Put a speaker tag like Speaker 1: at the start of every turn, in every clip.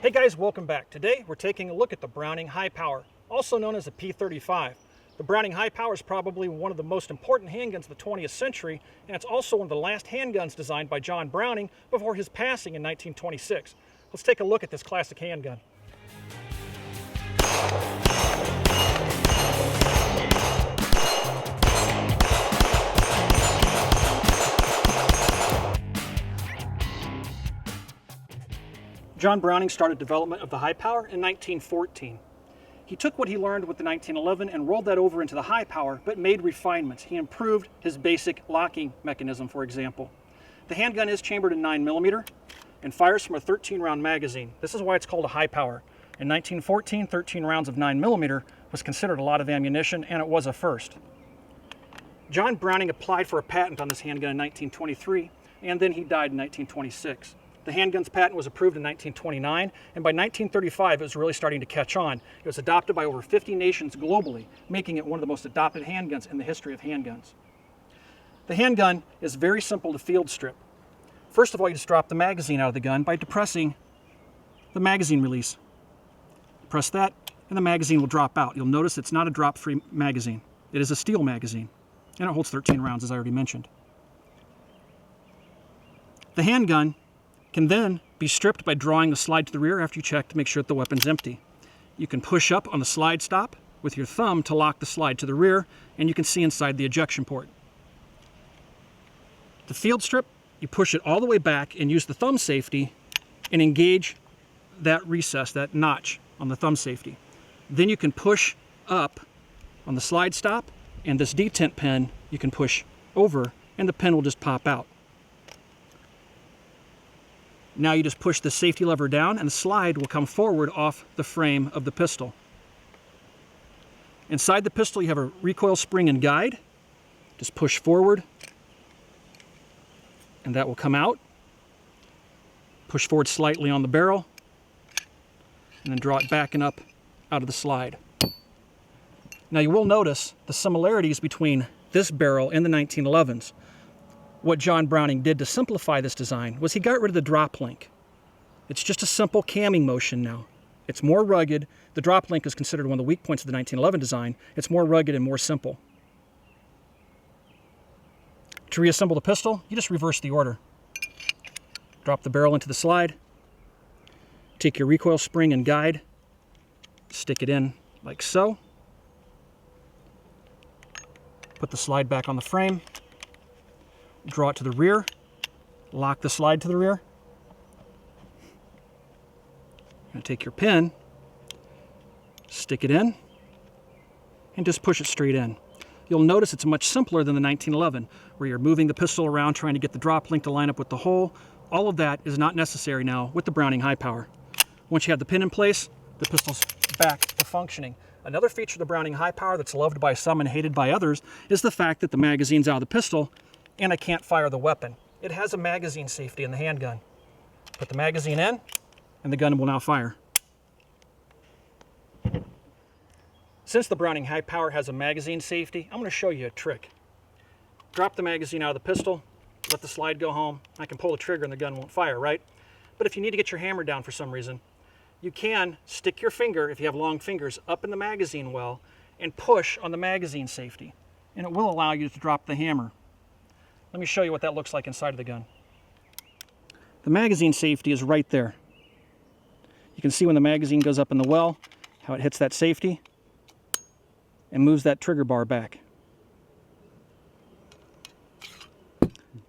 Speaker 1: Hey guys, welcome back. Today we're taking a look at the Browning High Power, also known as the P35. The Browning High Power is probably one of the most important handguns of the 20th century, and it's also one of the last handguns designed by John Browning before his passing in 1926. Let's take a look at this classic handgun. John Browning started development of the high power in 1914. He took what he learned with the 1911 and rolled that over into the high power, but made refinements. He improved his basic locking mechanism, for example. The handgun is chambered in 9mm and fires from a 13-round magazine. This is why it's called a high power. In 1914, 13 rounds of 9mm was considered a lot of ammunition, and it was a first. John Browning applied for a patent on this handgun in 1923, and then he died in 1926. The handgun's patent was approved in 1929, and by 1935 it was really starting to catch on. It was adopted by over 50 nations globally, making it one of the most adopted handguns in the history of handguns. The handgun is very simple to field strip. First of all, you just drop the magazine out of the gun by depressing the magazine release. Press that, and the magazine will drop out. You'll notice it's not a drop-free magazine. It is a steel magazine, and it holds 13 rounds, as I already mentioned. The handgun can then be stripped by drawing the slide to the rear after you check to make sure that the weapon's empty. You can push up on the slide stop with your thumb to lock the slide to the rear, and you can see inside the ejection port. The field strip, you push it all the way back and use the thumb safety and engage that recess, that notch on the thumb safety. Then you can push up on the slide stop, and this detent pin you can push over, and the pin will just pop out. Now you just push the safety lever down and the slide will come forward off the frame of the pistol. Inside the pistol you have a recoil spring and guide. Just push forward and that will come out. Push forward slightly on the barrel and then draw it back and up out of the slide. Now you will notice the similarities between this barrel and the 1911s. What John Browning did to simplify this design was he got rid of the drop link. It's just a simple camming motion now. It's more rugged. The drop link is considered one of the weak points of the 1911 design. It's more rugged and more simple. To reassemble the pistol, you just reverse the order. Drop the barrel into the slide. Take your recoil spring and guide. Stick it in like so. Put the slide back on the frame. Draw it to the rear, lock the slide to the rear. You're going to take your pin, stick it in, and just push it straight in. You'll notice it's much simpler than the 1911, where you're moving the pistol around trying to get the drop link to line up with the hole. All of that is not necessary now with the Browning High Power. Once you have the pin in place, the pistol's back to functioning. Another feature of the Browning High Power that's loved by some and hated by others is the fact that the magazine's out of the pistol and I can't fire the weapon. It has a magazine safety in the handgun. Put the magazine in, and the gun will now fire. Since the Browning High Power has a magazine safety, I'm going to show you a trick. Drop the magazine out of the pistol, let the slide go home. I can pull the trigger and the gun won't fire, right? But if you need to get your hammer down for some reason, you can stick your finger, if you have long fingers, up in the magazine well and push on the magazine safety, and it will allow you to drop the hammer. Let me show you what that looks like inside of the gun. The magazine safety is right there. You can see when the magazine goes up in the well, how it hits that safety and moves that trigger bar back.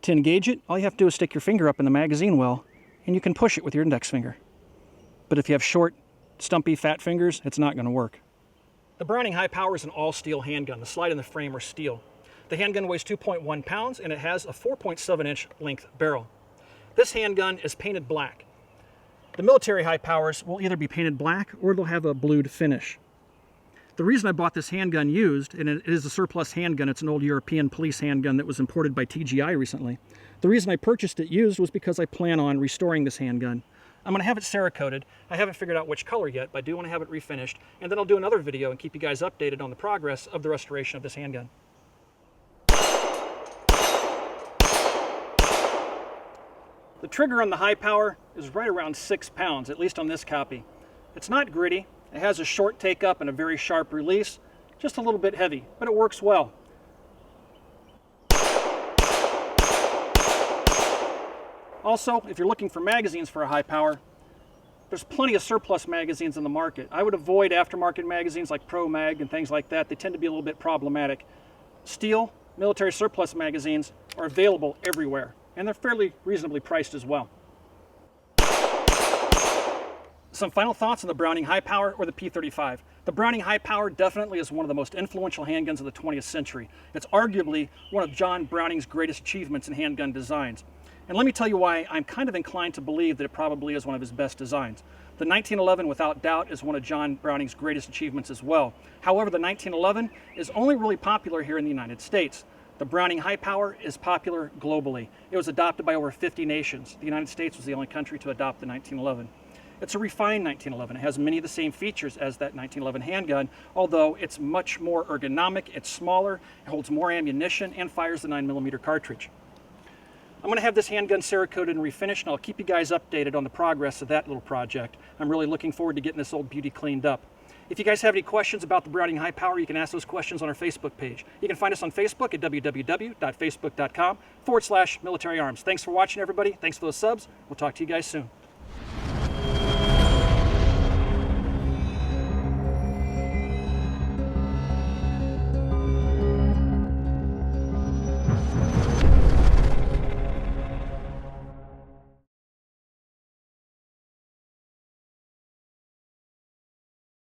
Speaker 1: To engage it, all you have to do is stick your finger up in the magazine well and you can push it with your index finger. But if you have short, stumpy, fat fingers, it's not going to work. The Browning High Power is an all-steel handgun. The slide and the frame are steel. The handgun weighs 2.1 pounds and it has a 4.7-inch length barrel. This handgun is painted black. The military high powers will either be painted black or they'll have a blued finish. The reason I bought this handgun used, and it is a surplus handgun, it's an old European police handgun that was imported by TGI recently. The reason I purchased it used was because I plan on restoring this handgun. I'm going to have it Cerakoted. I haven't figured out which color yet, but I do want to have it refinished. And then I'll do another video and keep you guys updated on the progress of the restoration of this handgun. The trigger on the high power is right around 6 pounds, at least on this copy. It's not gritty. It has a short take up and a very sharp release, just a little bit heavy, but it works well. Also, if you're looking for magazines for a high power, there's plenty of surplus magazines in the market. I would avoid aftermarket magazines like Pro Mag and things like that. They tend to be a little bit problematic. Steel, military surplus magazines are available everywhere, and they're fairly reasonably priced as well. Some final thoughts on the Browning High Power or the P35. The Browning High Power definitely is one of the most influential handguns of the 20th century. It's arguably one of John Browning's greatest achievements in handgun designs. And let me tell you why I'm kind of inclined to believe that it probably is one of his best designs. The 1911, without doubt, is one of John Browning's greatest achievements as well. However, the 1911 is only really popular here in the United States. The Browning High Power is popular globally. It was adopted by over 50 nations. The United States was the only country to adopt the 1911. It's a refined 1911. It has many of the same features as that 1911 handgun, although it's much more ergonomic, it's smaller, it holds more ammunition, and fires the 9mm cartridge. I'm going to have this handgun Cerakoted and refinished, and I'll keep you guys updated on the progress of that little project. I'm really looking forward to getting this old beauty cleaned up. If you guys have any questions about the Browning High Power, you can ask those questions on our Facebook page. You can find us on Facebook at www.facebook.com/military arms. Thanks for watching, everybody. Thanks for those subs. We'll talk to you guys soon.